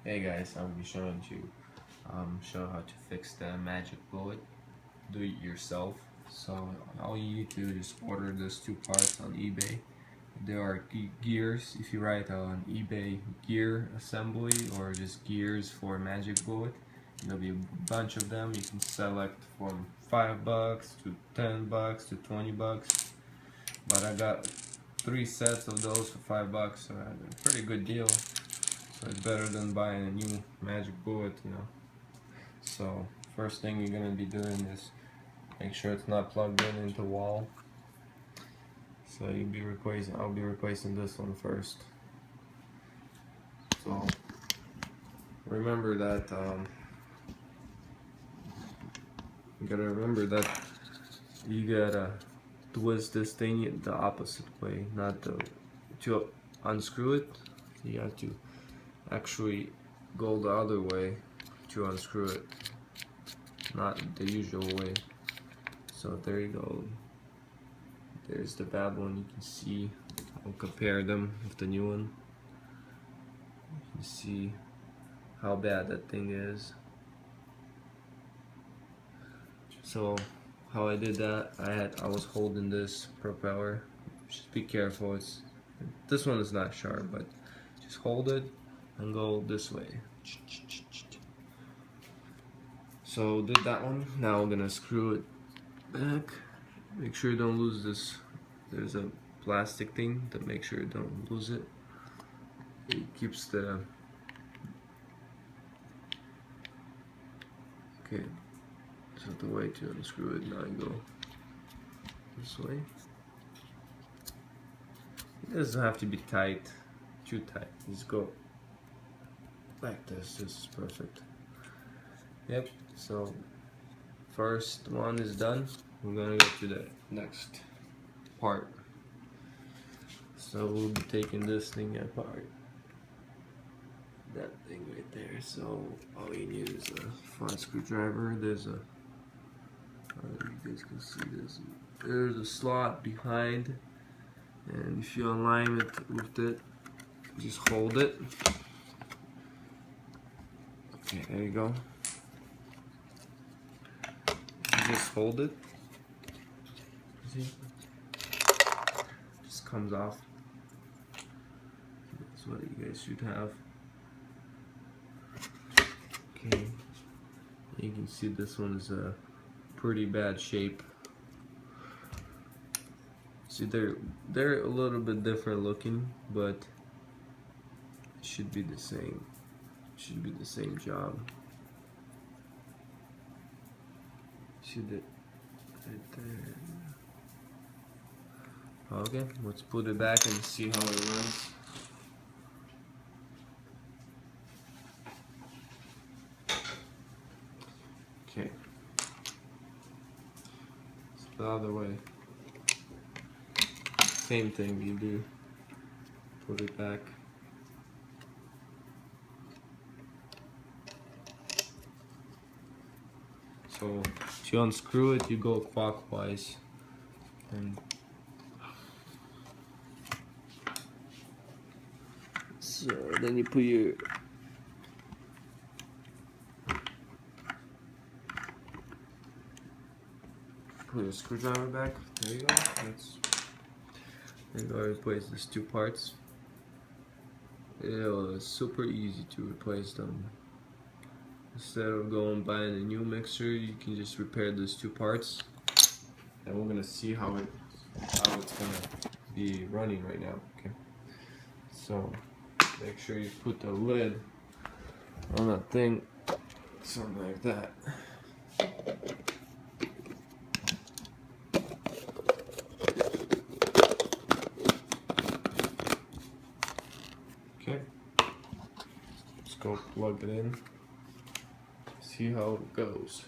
Hey guys, I'll be showing you show how to fix the magic bullet. Do it yourself. So all you need to do is order those two parts on eBay. There are gears. If you write on eBay gear assembly or just gears for magic bullet, there'll be a bunch of them. You can select from $5 to $10 to $20. But I got 3 sets of those for $5, so I had a pretty good deal. So it's better than buying a new magic bullet, you know. So first thing you're gonna be doing is make sure it's not plugged in into the wall. So I'll be replacing this one first. So remember that you gotta remember that you gotta twist this thing the opposite way, not to unscrew it. You have to actually go the other way to unscrew it, not the usual way. So there you go. There's the bad one. You can see, I'll compare them with the new one. You can see how bad that thing is. So how I did that, I was holding this propeller. Just be careful. This one is not sharp, but just hold it and go this way. So did that one. Now we're gonna screw it back. Make sure you don't lose this. There's a plastic thing to make sure you don't lose it. It keeps the. Okay, so the way to unscrew it, now you go this way. It doesn't have to be tight, too tight. Just go like this. This is perfect. Yep. So first one is done. We're gonna go to the next part. So we'll be taking this thing apart. That thing right there. So all you need is a front screwdriver. There's a you guys can see this. There's a slot behind, and if you align it with it, just hold it. Okay, there you go. You just hold it. See? Just comes off. That's what you guys should have. Okay. You can see this one is a pretty bad shape. See, they're a little bit different looking, but it should be the same. Should be the same job. Should it right there? Okay, let's put it back and see how it runs. Okay. It's the other way. Same thing you do. Put it back. So to unscrew it, you go clockwise, and so then you put your screwdriver back. There you go. There you go. Replace these two parts. It was super easy to replace them. Instead of going buying a new mixer, you can just repair those two parts, and we're gonna see how it's gonna be running right now. Okay, so make sure you put the lid on that thing, something like that. Okay, let's go plug it in. See how it goes.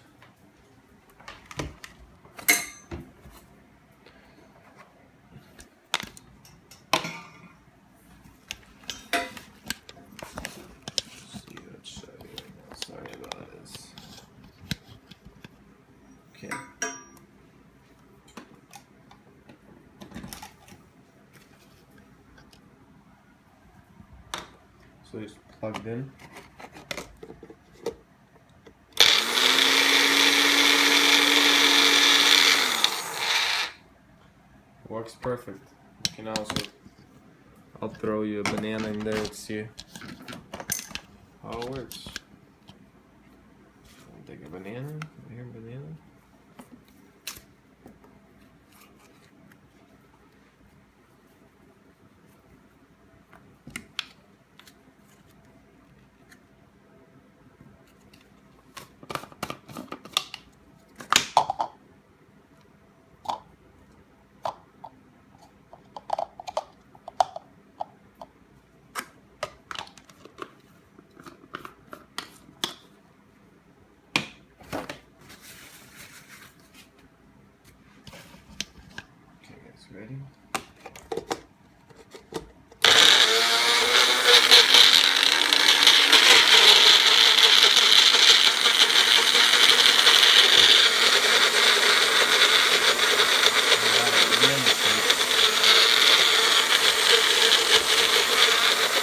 Sorry about this. Okay. So it's plugged in. works perfect. You can also, I'll throw you a banana in there to see how it works. Take a banana, here banana. Ready?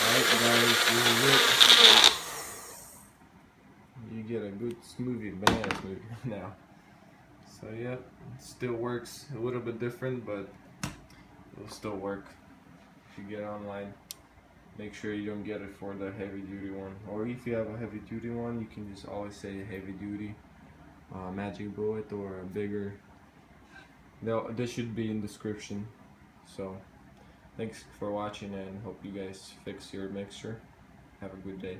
Alright guys, this is it. You get a good smoothie, banana smoothie now. So yeah, it still works. A little bit different, but it'll still work. If you get it online, make sure you don't get it for the heavy duty one. Or if you have a heavy duty one, you can just always say heavy duty magic bullet or a bigger. This should be in description. So thanks for watching and hope you guys fix your mixture. Have a good day.